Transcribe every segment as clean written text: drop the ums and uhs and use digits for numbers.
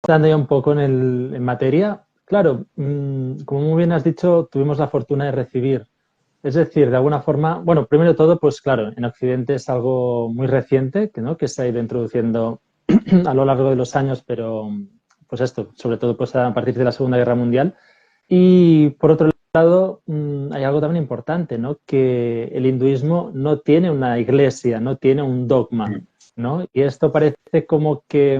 entrando ya un poco en materia, claro, como muy bien has dicho, tuvimos la fortuna de recibir. Es decir, de alguna forma, bueno, primero de todo, pues claro, en Occidente es algo muy reciente, ¿no? Que se ha ido introduciendo a lo largo de los años, pero pues esto, sobre todo pues a partir de la Segunda Guerra Mundial. Y por otro lado, hay algo también importante, ¿no? Que el hinduismo no tiene una iglesia, no tiene un dogma, ¿no? Y esto parece como que,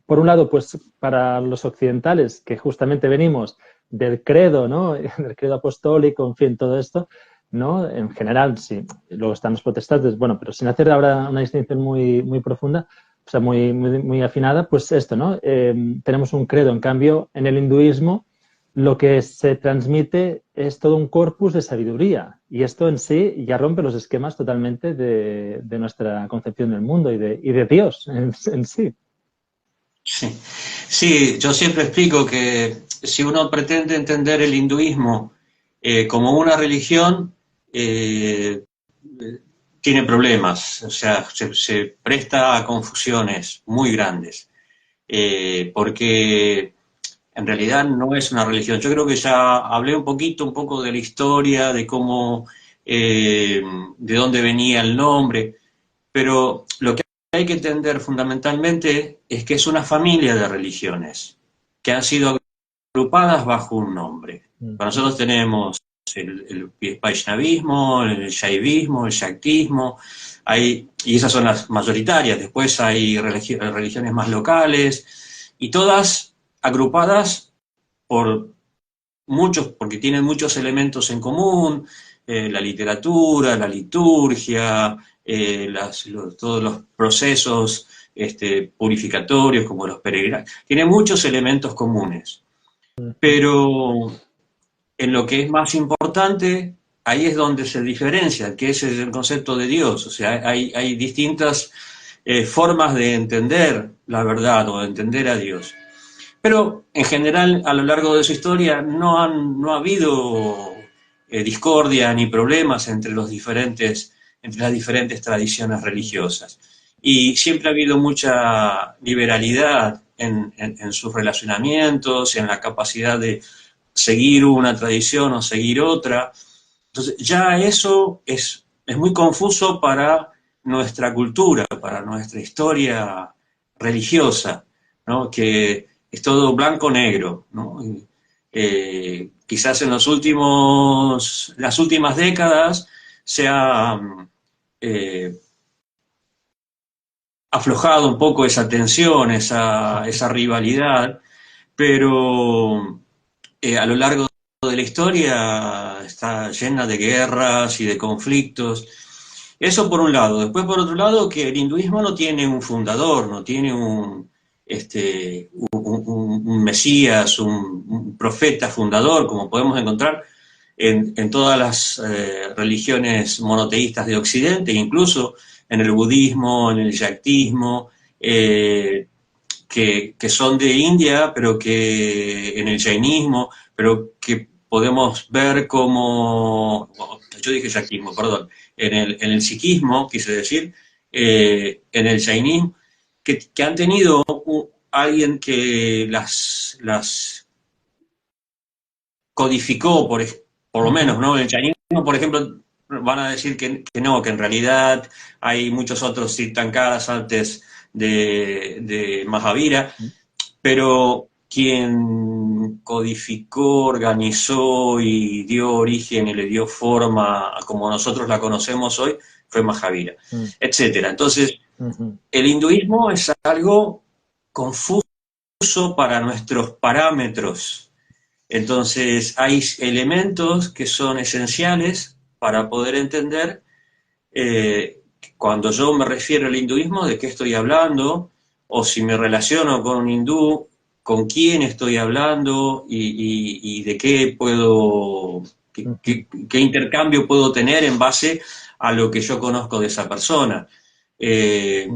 por un lado, pues para los occidentales, que justamente venimos del credo, ¿no? Del credo apostólico, en fin, todo esto, ¿no? En general, sí. Luego están los protestantes, bueno, pero sin hacer ahora una distinción muy, muy profunda, o sea, muy afinada, pues esto, ¿no? Tenemos un credo. En cambio, en el hinduismo, lo que se transmite es todo un corpus de sabiduría. Y esto en sí ya rompe los esquemas totalmente de nuestra concepción del mundo y de Dios en sí. Sí. Sí, yo siempre explico que si uno pretende entender el hinduismo como una religión, eh, tiene problemas, o sea, se presta a confusiones muy grandes, porque en realidad no es una religión. Yo creo que ya hablé un poco de la historia, de cómo, de dónde venía el nombre, pero lo que hay que entender fundamentalmente es que es una familia de religiones que han sido agrupadas bajo un nombre. Mm. Para nosotros tenemos el Vaishnavismo, el Shaivismo, el Shaktismo, y esas son las mayoritarias. Después hay religiones más locales, y todas agrupadas por muchos, porque tienen muchos elementos en común, la literatura, la liturgia, todos los procesos purificatorios como los peregrinajes, tiene muchos elementos comunes. Pero en lo que es más importante, ahí es donde se diferencia, que ese es el concepto de Dios. O sea, hay distintas formas de entender la verdad o de entender a Dios. Pero en general, a lo largo de su historia, no ha habido discordia ni problemas entre las diferentes tradiciones religiosas. Y siempre ha habido mucha liberalidad en sus relacionamientos, en la capacidad de seguir una tradición o seguir otra. Entonces, ya eso es muy confuso para nuestra cultura, para nuestra historia religiosa, ¿no? Que es todo blanco-negro, ¿no? Quizás en las últimas décadas se ha aflojado un poco esa tensión, esa rivalidad, pero a lo largo de la historia está llena de guerras y de conflictos. Eso por un lado. Después, por otro lado, que el hinduismo no tiene un fundador, no tiene un mesías, un profeta fundador, como podemos encontrar en todas las religiones monoteístas de Occidente, incluso en el budismo, en el shaktismo, que son de India, pero que en el jainismo, pero que podemos ver como, yo dije shaktismo, perdón, en el sikhismo, quise decir, en el jainismo, que han tenido alguien que las codificó, por lo menos, ¿no? El jainismo, por ejemplo, van a decir que no, que en realidad hay muchos otros Tirthankaras antes de Mahavira, pero quien codificó, organizó y dio origen y le dio forma a como nosotros la conocemos hoy fue Mahavira, etcétera. Entonces, el hinduismo es algo confuso para nuestros parámetros. Entonces, hay elementos que son esenciales para poder entender cuando yo me refiero al hinduismo, de qué estoy hablando, o si me relaciono con un hindú, con quién estoy hablando y de qué puedo, qué intercambio puedo tener en base a lo que yo conozco de esa persona. Eh,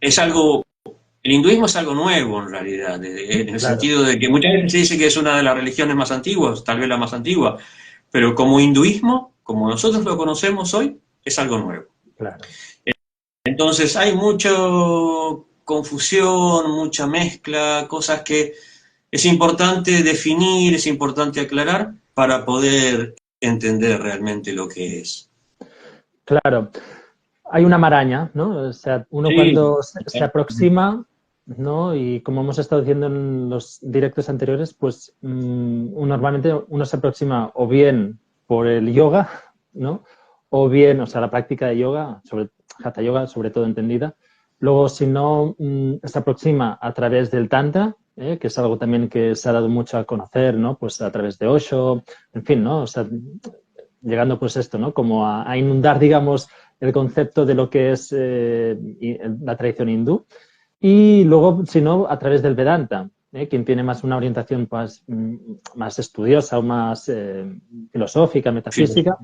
es algo, el hinduismo es algo nuevo en realidad, en el Claro, sentido de que muchas veces se dice que es una de las religiones más antiguas, tal vez la más antigua, pero como hinduismo, como nosotros lo conocemos hoy, es algo nuevo. claro. Entonces hay mucho, confusión, mucha mezcla, cosas que es importante definir, es importante aclarar para poder entender realmente lo que es. Claro, hay una maraña, ¿no? O sea, uno Sí, cuando se aproxima, ¿no? Y como hemos estado diciendo en los directos anteriores, pues normalmente uno se aproxima o bien por el yoga, ¿no? O bien, o sea, la práctica de yoga, sobre Hatha Yoga, sobre todo entendida. Luego, si no, se aproxima a través del Tantra, que es algo también que se ha dado mucho a conocer, ¿no? Pues a través de Osho, en fin, ¿no? O sea, llegando pues esto, ¿no? Como a inundar, digamos, el concepto de lo que es la tradición hindú. Y luego, si no, a través del Vedanta, quien tiene más una orientación pues, más estudiosa o más filosófica, sí. metafísica,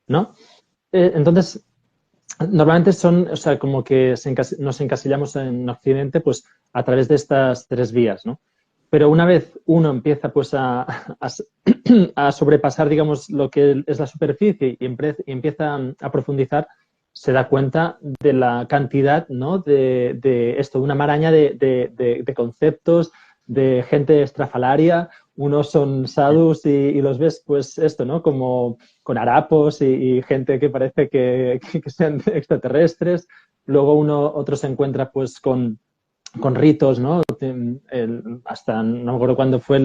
¿no? Entonces, normalmente son, o sea, como que nos encasillamos en Occidente, pues, a través de estas tres vías, ¿no? Pero una vez uno empieza, pues, a sobrepasar, digamos, lo que es la superficie y empieza a profundizar, se da cuenta de la cantidad, ¿no? De esto, una maraña de conceptos, de gente estrafalaria. Unos son sadhus y los ves, pues, esto, ¿no? Como con harapos y gente que parece que sean extraterrestres. Luego otro se encuentra, pues, con ritos, ¿no? Hasta no me acuerdo cuándo fue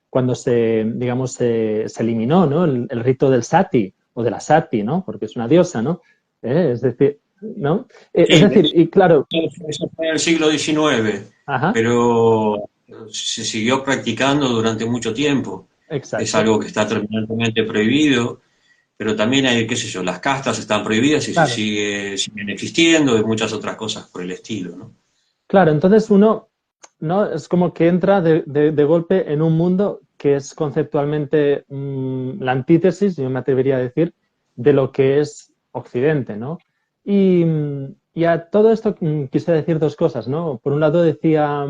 cuando digamos, se eliminó, ¿no? El rito del sati o de la sati, ¿no? Porque es una diosa, ¿no? Es decir, ¿no? Es Sí, decir, y claro, eso fue en el siglo XIX, ajá, pero se siguió practicando durante mucho tiempo. Es exacto, algo que está terminantemente prohibido, pero también hay, qué sé yo, las castas están prohibidas y claro. siguen existiendo y muchas otras cosas por el estilo, ¿no? Claro, entonces uno, ¿no? Es como que entra de golpe en un mundo que es conceptualmente la antítesis, yo me atrevería a decir, de lo que es Occidente, ¿no? Y a todo esto quisiera decir dos cosas, ¿no? Por un lado decía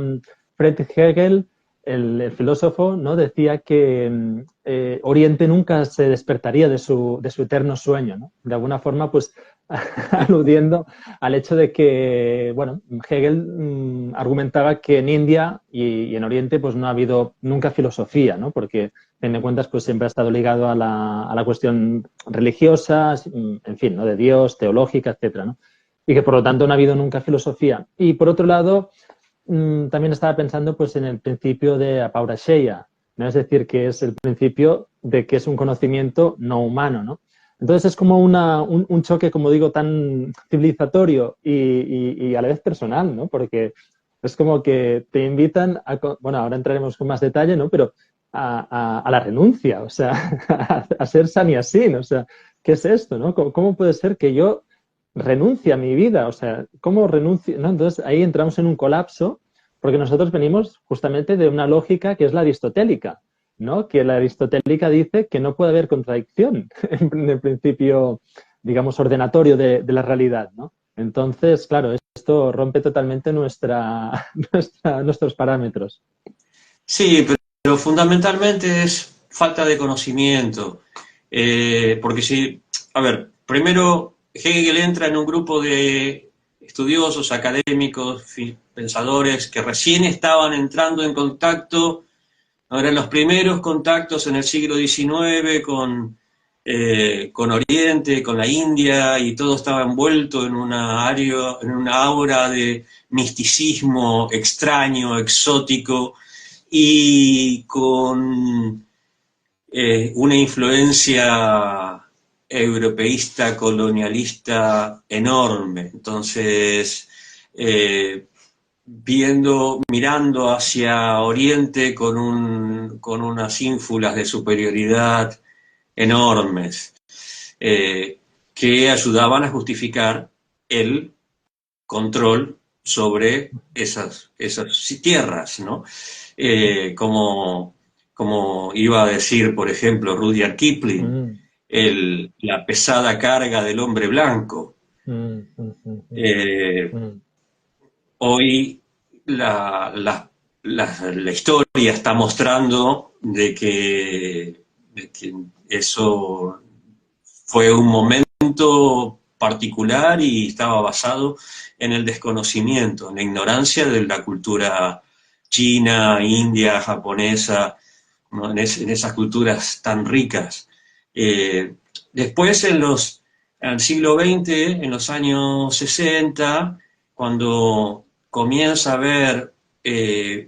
Friedrich Hegel, el filósofo, ¿no? Decía que Oriente nunca se despertaría de su eterno sueño, ¿no? De alguna forma, pues, aludiendo al hecho de que, bueno, Hegel argumentaba que en India y en Oriente pues no ha habido nunca filosofía, ¿no? Porque, en cuentas, pues siempre ha estado ligado a la cuestión religiosa, en fin, ¿no? De Dios, teológica, etcétera, ¿no? Y que, por lo tanto, no ha habido nunca filosofía. Y, por otro lado, también estaba pensando pues en el principio de Apaurasheya, ¿no? Es decir, que es el principio de que es un conocimiento no humano, ¿no? Entonces es como un choque, como digo, tan civilizatorio y a la vez personal, ¿no? Porque es como que te invitan bueno, ahora entraremos con más detalle, ¿no? Pero a la renuncia, o sea, a ser sannyasin, o sea, ¿qué es esto, no? ¿Cómo puede ser que yo renuncie a mi vida? O sea, ¿cómo renuncio? ¿No? Entonces ahí entramos en un colapso porque nosotros venimos justamente de una lógica que es la aristotélica, ¿no? Que la aristotélica dice que no puede haber contradicción en el principio, digamos, ordenatorio de la realidad, ¿no? Entonces, claro, esto rompe totalmente nuestros parámetros. Sí, pero fundamentalmente es falta de conocimiento. Porque si, a ver, primero Hegel entra en un grupo de estudiosos, académicos, pensadores que recién estaban entrando en contacto, ¿no? Eran los primeros contactos en el siglo XIX con Oriente, con la India, y todo estaba envuelto en una aura de misticismo extraño, exótico, y con una influencia europeísta, colonialista enorme. Entonces, mirando hacia Oriente con unas ínfulas de superioridad enormes, que ayudaban a justificar el control sobre esas tierras, ¿no? Como iba a decir, por ejemplo, Rudyard Kipling, Mm, la pesada carga del hombre blanco. mm, mm, mm, Eh, mm, Hoy la historia está mostrando de que eso fue un momento particular y estaba basado en el desconocimiento, en la ignorancia de la cultura china, india, japonesa, ¿no? En esas culturas tan ricas. Después, en el siglo XX, en los años 60, cuando comienza a haber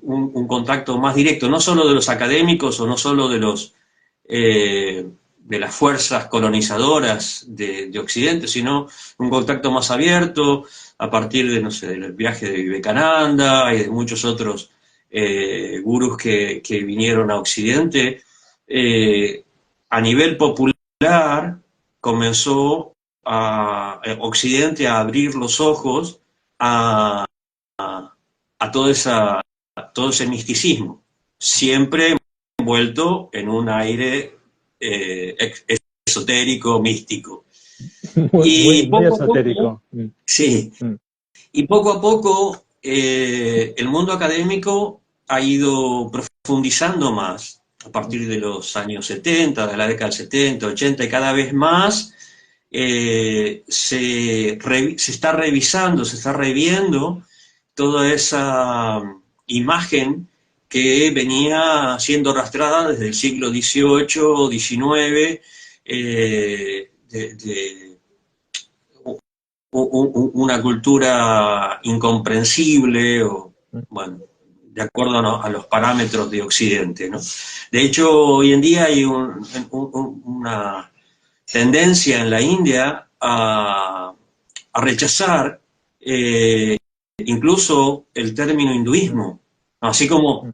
un contacto más directo, no solo de los académicos o no solo de las fuerzas colonizadoras de Occidente, sino un contacto más abierto a partir de, no sé, del viaje de Vivekananda y de muchos otros gurús que vinieron a Occidente. A nivel popular comenzó Occidente a abrir los ojos a, a todo ese misticismo, siempre envuelto en un aire esotérico, místico. Muy, muy esotérico. Sí, y poco a poco el mundo académico ha ido profundizando más a partir de los años 70, de la década del 70, 80, y cada vez más se está revisando, se está reviendo toda esa imagen que venía siendo arrastrada desde el siglo XVIII, XIX, de una cultura incomprensible, o, bueno, de acuerdo a los parámetros de Occidente, ¿no? De hecho, hoy en día hay una tendencia en la India a rechazar incluso el término hinduismo, así como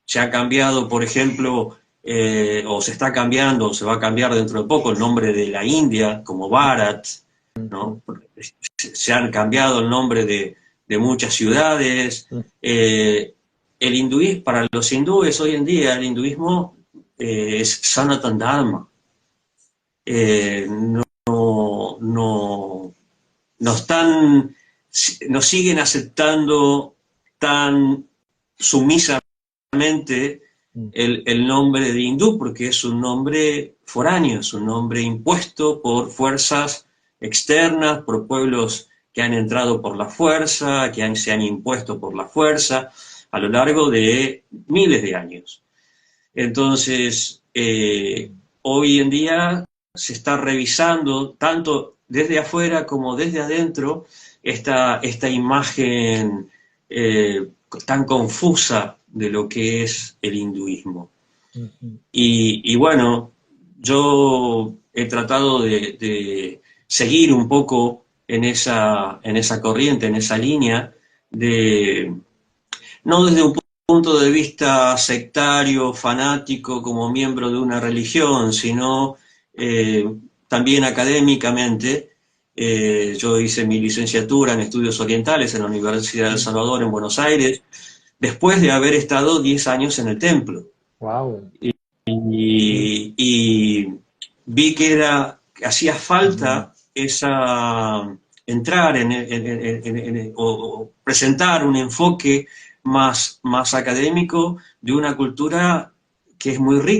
se ha cambiado, por ejemplo, o se está cambiando, o se va a cambiar dentro de poco el nombre de la India, como Bharat, ¿no? Se han cambiado el nombre de muchas ciudades. El hinduismo, para los hindúes hoy en día, el hinduismo es Sanatan Dharma. No siguen aceptando tan sumisamente el nombre de hindú, porque es un nombre foráneo, es un nombre impuesto por fuerzas externas, por pueblos que han entrado por la fuerza, se han impuesto por la fuerza a lo largo de miles de años. Entonces, hoy en día se está revisando tanto desde afuera como desde adentro esta imagen tan confusa de lo que es el hinduismo. Y bueno, yo he tratado de seguir un poco en esa corriente, en esa línea, no desde un punto de vista sectario, fanático, como miembro de una religión, sino también académicamente. Yo hice mi licenciatura en estudios orientales en la Universidad de El Salvador, en Buenos Aires, después de haber estado 10 años en el templo. Wow. Y vi que hacía falta entrar o presentar un enfoque más académico de una cultura que es muy rica